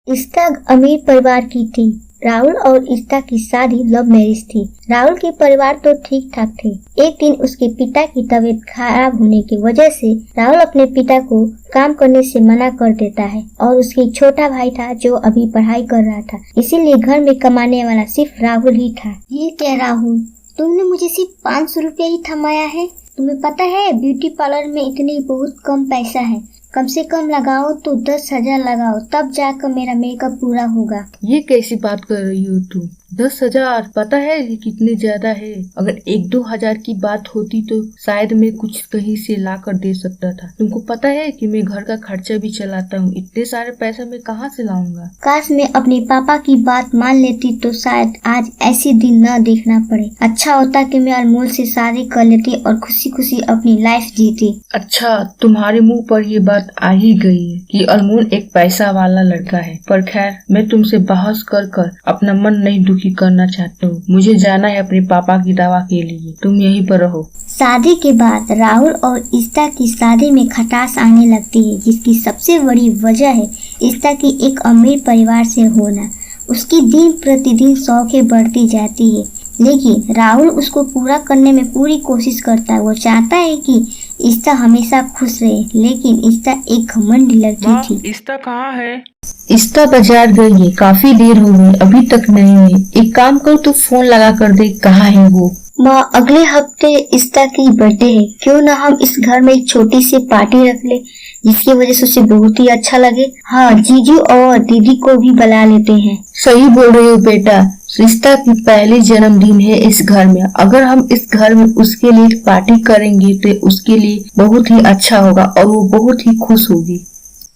इस्ता अमीर परिवार की थी। राहुल और इस्ता की शादी लव मैरिज थी। राहुल के परिवार तो ठीक ठाक थे। एक दिन उसके पिता की तबीयत खराब होने की वजह से राहुल अपने पिता को काम करने से मना कर देता है और उसके छोटा भाई था जो अभी पढ़ाई कर रहा था, इसीलिए घर में कमाने वाला सिर्फ राहुल ही था। ये क्या राहुल, तुमने मुझे सिर्फ 500 रुपया ही थमाया है। तुम्हें पता है ब्यूटी पार्लर में इतनी बहुत कम पैसा है। कम से कम लगाओ तो 10,000 लगाओ, तब जाकर मेरा मेकअप पूरा होगा। ये कैसी बात कर रही हो तुम? 10,000 पता है ये कितने ज्यादा है। अगर 1-2 हजार की बात होती तो शायद मैं कुछ कहीं से ला कर दे सकता था। तुमको पता है कि मैं घर का खर्चा भी चलाता हूँ, इतने सारे पैसा मैं कहाँ से लाऊंगा। काश मैं अपने पापा की बात मान लेती तो शायद आज ऐसे दिन न देखना पड़े। अच्छा होता कि मैं अनमोल से शादी कर लेती और खुशी खुशी अपनी लाइफ जीती। अच्छा, तुम्हारे मुँह पर ये बात आ ही गई है कि अनमोल एक पैसा वाला लड़का है, पर खैर मैं तुमसे बहस कर अपना मन नहीं दुखी करना चाहता हूँ। मुझे जाना है अपने पापा की दवा के लिए, तुम यहीं पर रहो। शादी के बाद राहुल और इस्ता की शादी में खटास आने लगती है, जिसकी सबसे बड़ी वजह है इस्ता की एक अमीर परिवार से होना। उसकी दिन प्रतिदिन शौकें बढ़ती जाती है, लेकिन राहुल उसको पूरा करने में पूरी कोशिश करता है। वो चाहता है कि इस्ता हमेशा खुश रहे, लेकिन इस्ता एक घमंडी लड़की थी। इस्ता कहाँ है? इस्ता बाजार गई है, काफी देर हो गई, अभी तक नहीं है। एक काम कर, तू फोन लगा कर देख कहाँ है वो। माँ, अगले हफ्ते इस्ता की बर्थडे है, क्यों ना हम इस घर में एक छोटी सी पार्टी रख ले जिसकी वजह से उसे बहुत ही अच्छा लगे। हाँ, जीजू और दीदी को भी बुला लेते हैं। सही बोल रहे हो बेटा, इस्ता की पहली जन्मदिन है इस घर में। अगर हम इस घर में उसके लिए पार्टी करेंगे तो उसके लिए बहुत ही अच्छा होगा और वो बहुत ही खुश होगी।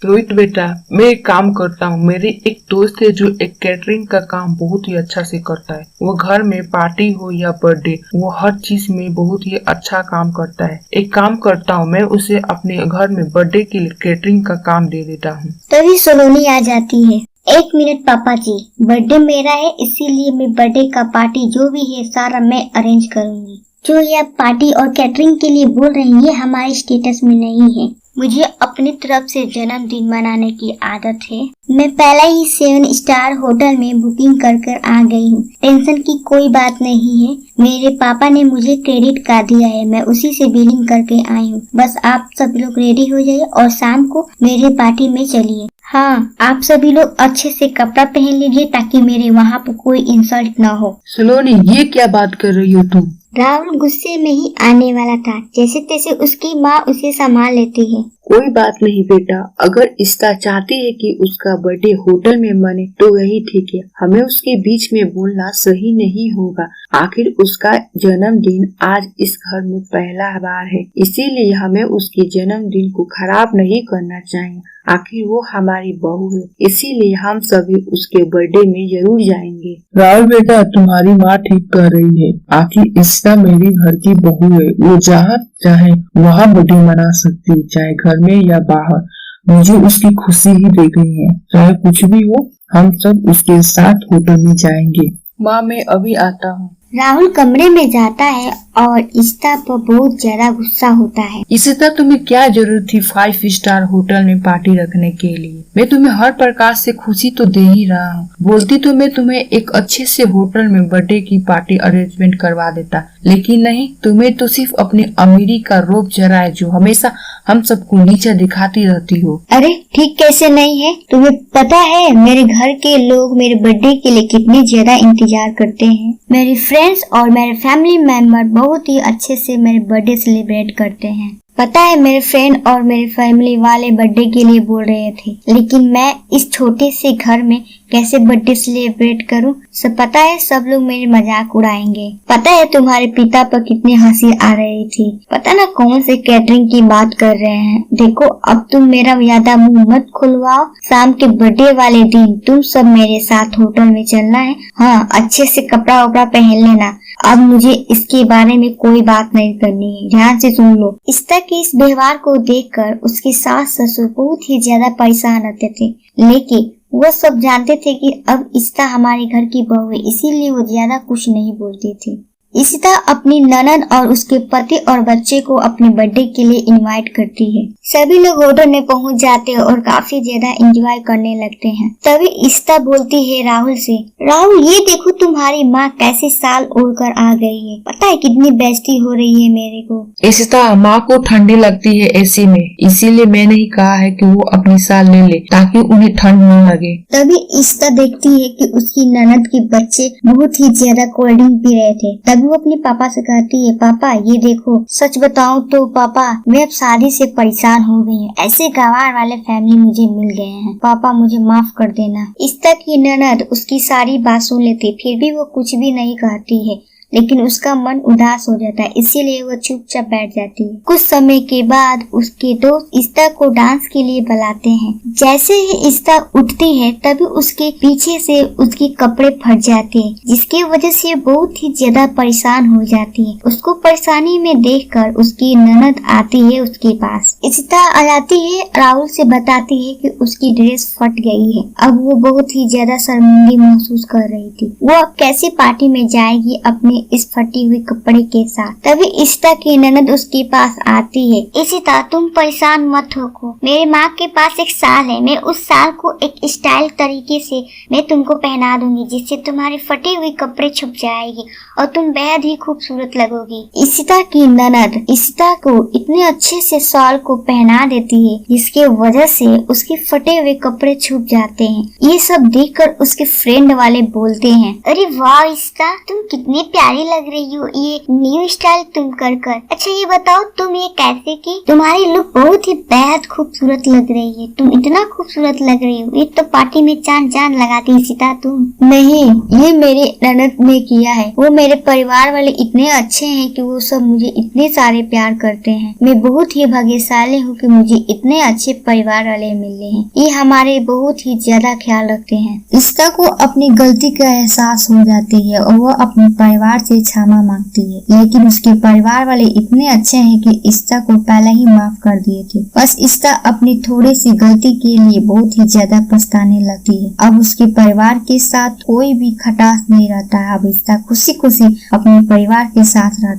रोहित बेटा, मैं एक काम करता हूँ। मेरी एक दोस्त है जो एक कैटरिंग का काम बहुत ही अच्छा से करता है। वो घर में पार्टी हो या बर्थडे, वो हर चीज में बहुत ही अच्छा काम करता है। एक काम करता हूँ, मैं उसे अपने घर में बर्थडे के लिए कैटरिंग का काम दे देता हूँ। तभी सलोनी आ जाती है। 1 मिनट पापा जी, बर्थडे मेरा है, इसीलिए मैं बर्थडे का पार्टी जो भी है सारा मैं अरेंज करूँगी। जो ये पार्टी और कैटरिंग के लिए बोल रही है, हमारे स्टेटस में नहीं है। मुझे अपनी तरफ से जन्मदिन मनाने की आदत है। मैं पहले ही 7 स्टार होटल में बुकिंग कर आ गई हूँ। टेंशन की कोई बात नहीं है। मेरे पापा ने मुझे क्रेडिट कार्ड दिया है, मैं उसी से बिलिंग करके आई हूँ। बस आप सभी लोग रेडी हो जाइए और शाम को मेरे पार्टी में चलिए। हाँ, आप सभी लोग अच्छे से कपड़ा पहन लीजिए ताकि मेरे वहाँ पर कोई इंसल्ट ना हो। सलोनी, ये क्या बात कर रही हो तुम? राहुल गुस्से में ही आने वाला था, जैसे तैसे उसकी माँ उसे संभाल लेती है। कोई बात नहीं बेटा, अगर इस्ता चाहती है कि उसका बर्थडे होटल में मने तो वही ठीक है। हमें उसके बीच में बोलना सही नहीं होगा। आखिर उसका जन्मदिन आज इस घर में पहला बार है, इसीलिए हमें उसके जन्मदिन को खराब नहीं करना चाहिए। आखिर वो हमारी बहू है, इसीलिए हम सभी उसके बर्थडे में जरूर जाएंगे। राहुल बेटा, तुम्हारी माँ ठीक कह रही है। आखिर इस्ता मेरी घर की बहू है, वो जहाँ चाहे वहाँ बर्थडे मना सकती है, चाहे घर में या बाहर। मुझे उसकी खुशी ही देखनी है, चाहे कुछ भी हो। हम सब उसके साथ होटल में जाएंगे। माँ, मैं अभी आता हूँ। राहुल कमरे में जाता है और इस्ता पर बहुत ज्यादा गुस्सा होता है। इस्ता, तुम्हें क्या जरूरत थी 5 स्टार होटल में पार्टी रखने के लिए? मैं तुम्हें हर प्रकार से खुशी तो दे ही रहा हूँ। बोलती तो मैं तुम्हें एक अच्छे से होटल में बर्थडे की पार्टी अरेंजमेंट करवा देता, लेकिन नहीं, तुम्हें तो सिर्फ अपनी अमीरी का रोब जरा है जो हमेशा हम सबको नीचा दिखाती रहती हो। अरे ठीक कैसे नहीं है? तुम्हें पता है मेरे घर के लोग मेरे बर्थडे के लिए कितने ज्यादा इंतजार करते हैं। मेरे फ्रेंड्स और मेरे फैमिली मेंबर बहुत ही अच्छे से मेरे बर्थडे सेलिब्रेट करते हैं। पता है मेरे फ्रेंड और मेरे फैमिली वाले बर्थडे के लिए बोल रहे थे, लेकिन मैं इस छोटे से घर में कैसे बर्थडे सेलिब्रेट करूं? सब पता है सब लोग मेरे मजाक उड़ाएंगे। पता है तुम्हारे पिता पर कितनी हंसी आ रही थी। पता ना कौन से कैटरिंग की बात कर रहे हैं। देखो, अब तुम मेरा ज्यादा मुंह मत खुलवाओ। शाम के बर्थडे वाले दिन तुम सब मेरे साथ होटल में चलना है। हाँ, अच्छे से कपड़ा वपड़ा पहन लेना। अब मुझे इसके बारे में कोई बात नहीं करनी है, ध्यान से सुन लो। इस्ता के इस व्यवहार को देखकर उसके सास ससुर बहुत ही ज्यादा परेशान रहते थे, लेकिन वो सब जानते थे कि अब इस्ता हमारे घर की बहू है, इसीलिए वो ज्यादा कुछ नहीं बोलती थी। इशिता अपनी ननद और उसके पति और बच्चे को अपने बर्थडे के लिए इनवाइट करती है। सभी लोग होटल में पहुंच जाते हैं और काफी ज्यादा एंजॉय करने लगते हैं। तभी इशिता बोलती है राहुल से, राहुल ये देखो तुम्हारी माँ कैसे साल ओढ़कर आ गई है, पता है कितनी बेइज्जती हो रही है मेरे को। इशिता, माँ को ठंडी लगती है एसी में, इसीलिए मैंने ही कहा है कि वो अपनी साल ले ले ताकि उन्हें ठंड न लगे। तभी इशिता देखती है कि उसकी ननद के बच्चे बहुत ही ज्यादा कोल्ड ड्रिंक पी रहे थे। तभी वो अपने पापा से कहती है, पापा ये देखो, सच बताऊं तो पापा मैं अब शादी से परेशान हो गई हूँ, ऐसे गंवार वाले फैमिली मुझे मिल गए हैं, पापा मुझे माफ कर देना। इशिता की ननद उसकी सारी बात सुन लेती, फिर भी वो कुछ भी नहीं कहती है, लेकिन उसका मन उदास हो जाता है, इसीलिए वो चुपचाप बैठ जाती है। कुछ समय के बाद उसके दोस्त इशिता को डांस के लिए बुलाते हैं। जैसे ही इशिता उठती है तभी उसके पीछे से उसके कपड़े फट जाते हैं, जिसकी वजह से बहुत ही ज्यादा परेशान हो जाती है। उसको परेशानी में देखकर उसकी ननद आती है उसके पास। इशिता आ जाती है, राहुल से बताती है कि उसकी ड्रेस फट गई है। अब वो बहुत ही ज्यादा शर्मिंदगी महसूस कर रही थी। वो अब कैसे पार्टी में जाएगी अपने इस फटी हुई कपड़े के साथ। तभी इशिता की ननद उसके पास आती है। इशिता तुम परेशान मत हो, मेरे माँ के पास एक साल है, मैं उस साल को एक स्टाइल तरीके से मैं तुमको पहना दूंगी, जिससे तुम्हारे फटे हुए कपड़े छुप जाएगी और तुम बेहद ही खूबसूरत लगोगी। इशिता की ननद इशिता को इतने अच्छे से शॉल को पहना देती है, जिसके वजह से उसके फटे हुए कपड़े छुप जाते हैं। ये सब देखकर उसके फ्रेंड वाले बोलते हैं, अरे वाह इशिता तुम कितनी प्यारी लग रही हो, ये न्यू स्टाइल तुम कर। अच्छा ये बताओ तुम ये कैसे की? तुम्हारी लुक बहुत ही बेहद खूबसूरत लग रही है, तुम इतना खूबसूरत लग रही हो, ये तो पार्टी में जान लगाती इशिता तुम। नहीं, ये मेरे ननद ने किया है, वो मेरे परिवार वाले इतने अच्छे हैं कि वो सब मुझे इतने सारे प्यार करते हैं। मैं बहुत ही भाग्यशाली हूँ कि मुझे इतने अच्छे परिवार वाले मिले हैं, ये हमारे बहुत ही ज्यादा ख्याल रखते हैं। इशिता को अपनी गलती का एहसास हो जाती है और वो अपने परिवार से क्षमा मांगती है, लेकिन उसके परिवार वाले इतने अच्छे हैं कि इशिता को पहले ही माफ कर दिए थे। बस इशिता अपनी थोड़ी सी गलती के लिए बहुत ही ज्यादा पछताने लगती है। अब उसके परिवार के साथ कोई भी खटास नहीं रहता है। अब इशिता खुशी खुशी अपने परिवार के साथ रहती है।